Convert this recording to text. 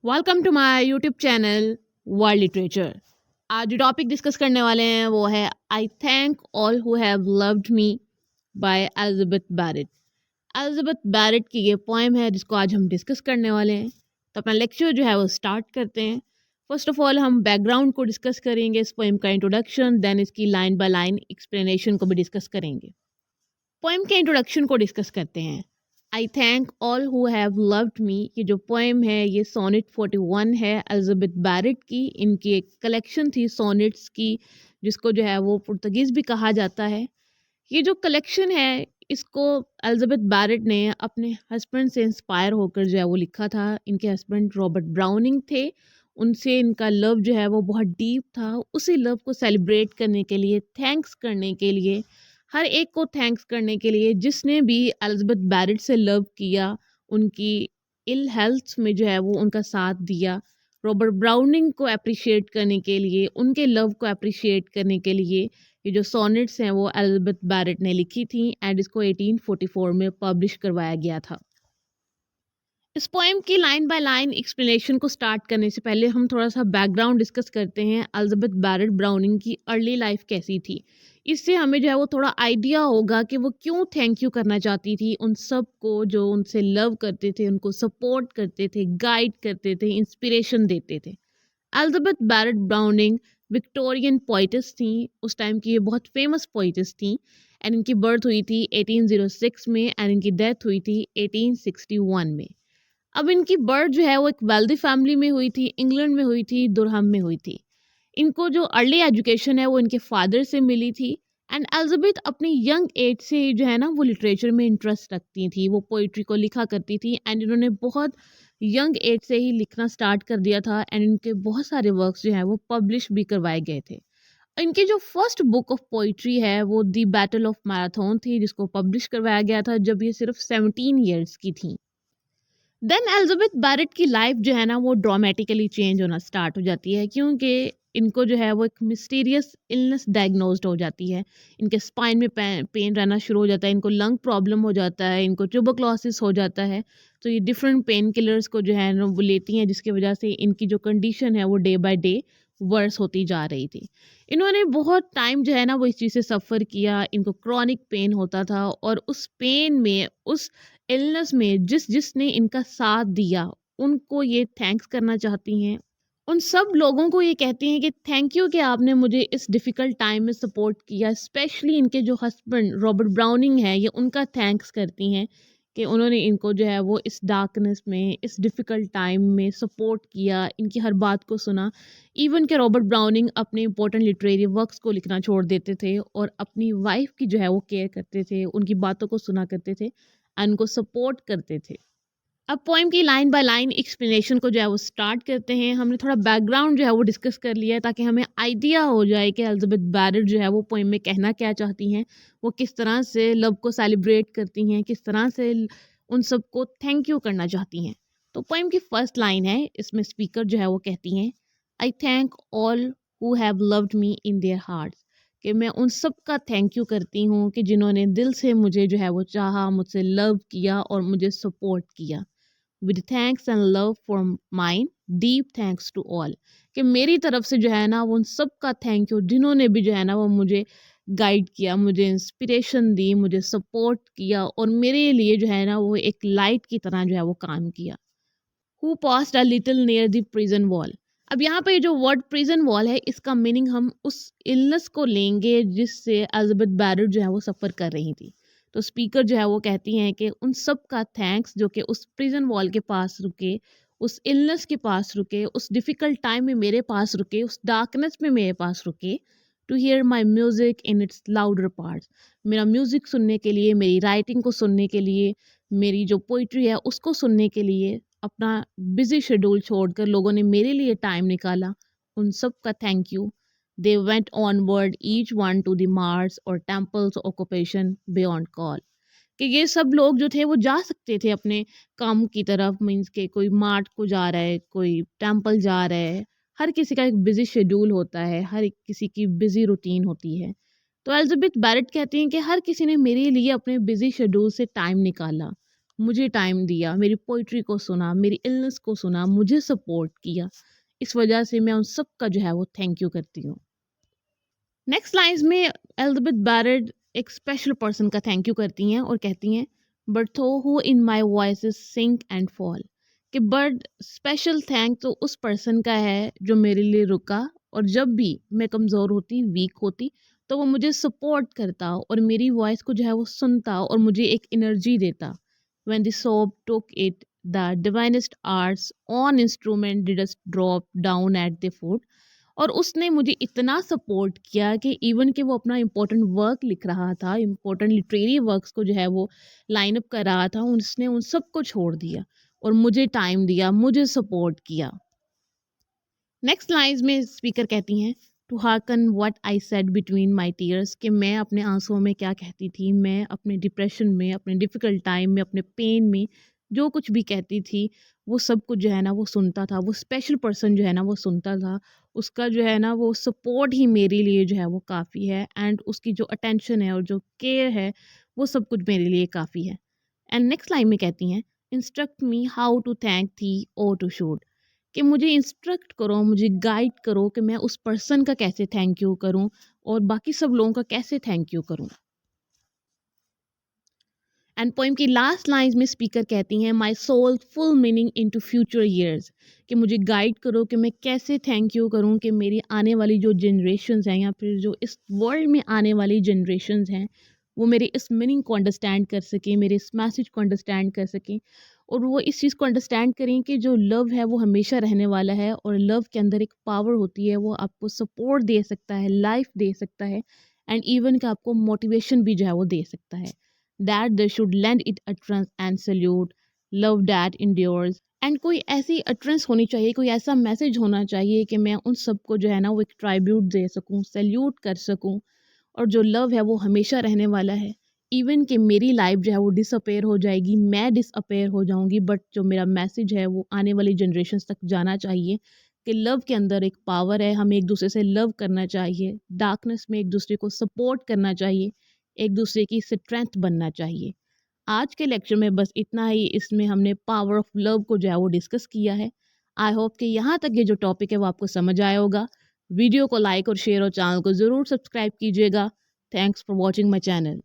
Welcome to my YouTube channel world literature. आज जो topic discuss करने वाले हैं वो है I thank all who have loved me by Elizabeth Barrett. Elizabeth Barrett की ये पोएम है जिसको आज हम डिस्कस करने वाले हैं। तो अपना लेक्चर जो है वो स्टार्ट करते हैं। फर्स्ट ऑफ ऑल हम बैकग्राउंड को डिस्कस करेंगे, इस पोएम का इंट्रोडक्शन, देन इसकी लाइन बाय लाइन एक्सप्लेनेशन को भी डिस्कस करेंगे। पोएम के इंट्रोडक्शन को डिस्कस करते हैं। आई thank all who have loved मी, ये जो पोएम है ये सोनेट 41 है एलिजाबेथ बैरेट की। इनकी एक कलेक्शन थी सोनेट्स की जिसको जो है वो पुर्तगीज़ भी कहा जाता है। ये जो कलेक्शन है इसको एलिजाबेथ बैरेट ने अपने हस्बैंड से इंस्पायर होकर जो है वो लिखा था। इनके हस्बैंड रॉबर्ट ब्राउनिंग थे, उनसे इनका लव जो है वो बहुत डीप था। उसी लव को सेलिब्रेट करने के लिए, थैंक्स करने के लिए, हर एक को थैंक्स करने के लिए जिसने भी एलिजाबेथ बैरेट से लव किया, उनकी इल हेल्थ में जो है वो उनका साथ दिया। रॉबर्ट ब्राउनिंग को अप्रिशिएट करने के लिए, उनके लव को अप्रिशिएट करने के लिए ये जो सोनेट्स हैं वो एलिजाबेथ बैरेट ने लिखी थी एंड इसको 1844 में पब्लिश करवाया गया था। इस पोएम की लाइन बाय लाइन एक्सप्लेनेशन को स्टार्ट करने से पहले हम थोड़ा सा बैकग्राउंड डिस्कस करते हैं। एलिजाबेथ बैरेट ब्राउनिंग की अर्ली लाइफ कैसी थी, इससे हमें जो है वो थोड़ा आइडिया होगा कि वो क्यों थैंक यू करना चाहती थी उन सब को जो उनसे लव करते थे, उनको सपोर्ट करते थे, गाइड करते थे, इंस्पिरेशन देते थे। Elizabeth Barrett Browning Victorian poetess थी, उस टाइम की ये बहुत फेमस पोइटिस थी एंड इनकी बर्थ हुई थी 1806 में एंड इनकी डेथ हुई थी 1861 में। अब इनकी बर्थ जो है वो एक वेल्दी फैमिली में हुई थी, इंग्लैंड में हुई थी, दुरहम में हुई थी। इनको जो अर्ली एजुकेशन है वो इनके फादर से मिली थी एंड एलिजाबेथ अपनी यंग एज से ही जो है ना वो लिटरेचर में इंटरेस्ट रखती थी, वो पोइट्री को लिखा करती थी एंड इन्होंने बहुत यंग एज से ही लिखना स्टार्ट कर दिया था एंड इनके बहुत सारे वर्क्स जो हैं वो पब्लिश भी करवाए गए थे। इनकी जो फर्स्ट बुक ऑफ पोइट्री है वो दी बैटल ऑफ मैराथन थी जिसको पब्लिश करवाया गया था जब ये सिर्फ 17 ईयर्स की थी। देन एलिजाबेथ बैरेट की लाइफ जो है ना वो ड्रामेटिकली चेंज होना स्टार्ट हो जाती है क्योंकि इनको जो है वो एक मिस्टीरियस इलनेस डायग्नोज्ड हो जाती है। इनके स्पाइन में पेन रहना शुरू हो जाता है, इनको लंग प्रॉब्लम हो जाता है, इनको ट्यूबरक्लोसिस हो जाता है। तो ये डिफरेंट पेन किलर्स को जो है ना वो लेती हैं जिसकी वजह से इनकी जो कंडीशन है वो डे बाय डे वर्स होती जा रही थी। इन्होंने बहुत टाइम जो है ना वो इस चीज़ से सफ़र किया, इनको क्रॉनिक पेन होता था और उस पेन में, उस इलनेस में जिसने इनका साथ दिया उनको ये थैंक्स करना चाहती हैं। उन सब लोगों को ये कहती हैं कि थैंक यू कि आपने मुझे इस डिफ़िकल्ट टाइम में सपोर्ट किया। स्पेशली इनके जो हस्बैंड रॉबर्ट ब्राउनिंग है ये उनका थैंक्स करती हैं कि उन्होंने इनको जो है वो इस डार्कनेस में, इस डिफ़िकल्ट टाइम में सपोर्ट किया, इनकी हर बात को सुना। इवन के रॉबर्ट ब्राउनिंग अपने इंपॉर्टेंट लिटरेरी वर्क्स को लिखना छोड़ देते थे और अपनी वाइफ की जो है वो केयर करते थे, उनकी बातों को सुना करते थे, उनको सपोर्ट करते थे। अब पोएम की लाइन बाय लाइन एक्सप्लेनेशन को जो है वो स्टार्ट करते हैं। हमने थोड़ा बैकग्राउंड जो है वो डिस्कस कर लिया है ताकि हमें आइडिया हो जाए कि एलिजाबेथ बैरेट जो है वो पोएम में कहना क्या चाहती हैं, वो किस तरह से लव को सेलिब्रेट करती हैं, किस तरह से उन सबको थैंक यू करना चाहती हैं। तो पोएम की फर्स्ट लाइन है, इसमें स्पीकर जो है वो कहती हैं आई thank all who have loved me in their hearts, कि मैं उन सब का थैंक यू करती हूँ कि जिन्होंने दिल से मुझे जो है वो चाहा, मुझसे लव किया और मुझे सपोर्ट किया। With thanks and love from mine, deep thanks to all, कि मेरी तरफ से जो है ना वो उन सब का थैंक यू जिन्होंने भी जो है ना वो मुझे गाइड किया, मुझे इंस्पिरेशन दी, मुझे सपोर्ट किया और मेरे लिए जो है ना वो एक लाइट की तरह जो है वो काम किया। Who passed a little near the prison wall. अब यहाँ पे जो वर्ड प्रिजन वॉल है इसका मीनिंग हम उस इलनेस को लेंगे जिससे एलिजाबेथ बैरेट जो है वो सफ़र कर रही थी। तो स्पीकर जो है वो कहती हैं कि उन सब का थैंक्स जो कि उस प्रिजन वॉल के पास रुके, उस इलनेस के पास रुके, उस डिफ़िकल्ट टाइम में मेरे पास रुके, उस डार्कनेस में मेरे पास रुके, to hear my music in its louder parts, मेरा म्यूज़िक सुनने के लिए, मेरी राइटिंग को सुनने के लिए, मेरी जो पोइट्री है उसको सुनने के लिए अपना बिजी शेड्यूल छोड़कर लोगों ने मेरे लिए टाइम निकाला, उन सब का thank you. They went onward each one two the Mars और टेम्पल्स ऑक्यूपेशन बियॉन्ड कॉल, कि ये सब लोग जो थे वो जा सकते थे अपने काम की तरफ, मीन्स के कोई मार्ट को जा रहा है, कोई टेम्पल जा रहा है, हर किसी का एक बिजी शेड्यूल होता है, हर एक किसी की बिजी रूटीन होती है। तो एलिजाबेथ बैरेट कहती हैं कि हर किसी ने मेरे लिए अपने बिजी शेड्यूल से टाइम निकाला, मुझे टाइम दिया, मेरी पोइट्री को सुना, मेरी इलनेस को सुना, मुझे सपोर्ट किया। इस वजह से मैं उन सब का जो है वो थैंक यू करती हूँ। नेक्स्ट लाइन्स में एलिजाबेथ बैरेट एक स्पेशल पर्सन का थैंक यू करती हैं और कहती हैं, but thou who in my voice sink and fall, कि बट स्पेशल थैंक तो उस पर्सन का है जो मेरे लिए रुका, और जब भी मैं कमज़ोर होती, वीक होती, तो वो मुझे सपोर्ट करता और मेरी वॉइस को जो है वो सुनता और मुझे एक एनर्जी देता। When the soap took it, the divinest arts on instrument did us drop down at the foot, और उसने मुझे इतना सपोर्ट किया कि इवन कि वो अपना इम्पोर्टेंट वर्क लिख रहा था, इम्पोर्टेंट लिटरेरी वर्क्स को जो है वो लाइन अप कर रहा था, उसने उन सब को छोड़ दिया और मुझे टाइम दिया, मुझे सपोर्ट किया। नेक्स्ट लाइन्स में स्पीकर कहती हैं, to hearken what I said between my tears, कि मैं अपने आंसुओं में क्या कहती थी, मैं अपने डिप्रेशन में, अपने डिफ़िकल्ट टाइम में, अपने पेन में जो कुछ भी कहती थी, वो सब कुछ जो है ना वो सुनता था। वो स्पेशल पर्सन जो है ना वो सुनता था। उसका जो है ना वो सपोर्ट ही मेरे लिए जो है वो काफ़ी है, एंड उसकी जो अटेंशन है और जो केयर है वो सब कुछ मेरे लिए काफ़ी है। एंड नेक्स्ट लाइन में कहती हैं, instruct me how to thank thee oh to should, कि मुझे इंस्ट्रक्ट करो, मुझे गाइड करो कि मैं उस पर्सन का कैसे थैंक यू करूं और बाकी सब लोगों का कैसे थैंक यू करूं। एंड पोइम की लास्ट लाइन्स में स्पीकर कहती हैं, my soul full meaning into future years, कि मुझे गाइड करो कि मैं कैसे थैंक यू करूं कि मेरी आने वाली जो जनरेशन्स हैं या फिर जो इस वर्ल्ड में आने वाली जनरेशन्स हैं वो मेरे इस मीनिंग को अंडरस्टैंड कर सकें, मेरे इस मैसेज को अंडरस्टैंड कर सकें, और वो इस चीज़ को अंडरस्टैंड करें कि जो लव है वो हमेशा रहने वाला है, और लव के अंदर एक पावर होती है, वो आपको सपोर्ट दे सकता है, लाइफ दे सकता है, एंड इवन का आपको मोटिवेशन भी जो है वो दे सकता है। That they should lend it utterance and salute love that endures, and कोई ऐसी अट्रेंस होनी चाहिए, कोई ऐसा मैसेज होना चाहिए कि मैं उन सबको जो है ना वो एक ट्राइब्यूट दे सकूं, सल्यूट कर सकूं, और जो लव है वो हमेशा रहने वाला है। इवन कि मेरी लाइफ जो है वो डिसअपेयर हो जाएगी, मैं डिसअपेयर हो जाऊंगी, बट जो मेरा मैसेज है वो आने वाली जनरेशन तक जाना चाहिए कि लव के अंदर एक पावर है, हमें एक दूसरे से लव करना चाहिए, डार्कनेस में एक दूसरे को सपोर्ट करना चाहिए, एक दूसरे की स्ट्रेंथ बनना चाहिए। आज के लेक्चर में बस इतना ही, इसमें हमने पावर ऑफ लव को जो है वो डिस्कस किया है। आई होप कि यहाँ तक ये जो टॉपिक है वो आपको समझ आया होगा। वीडियो को लाइक और शेयर और चैनल को ज़रूर सब्सक्राइब कीजिएगा। Thanks for watching my channel.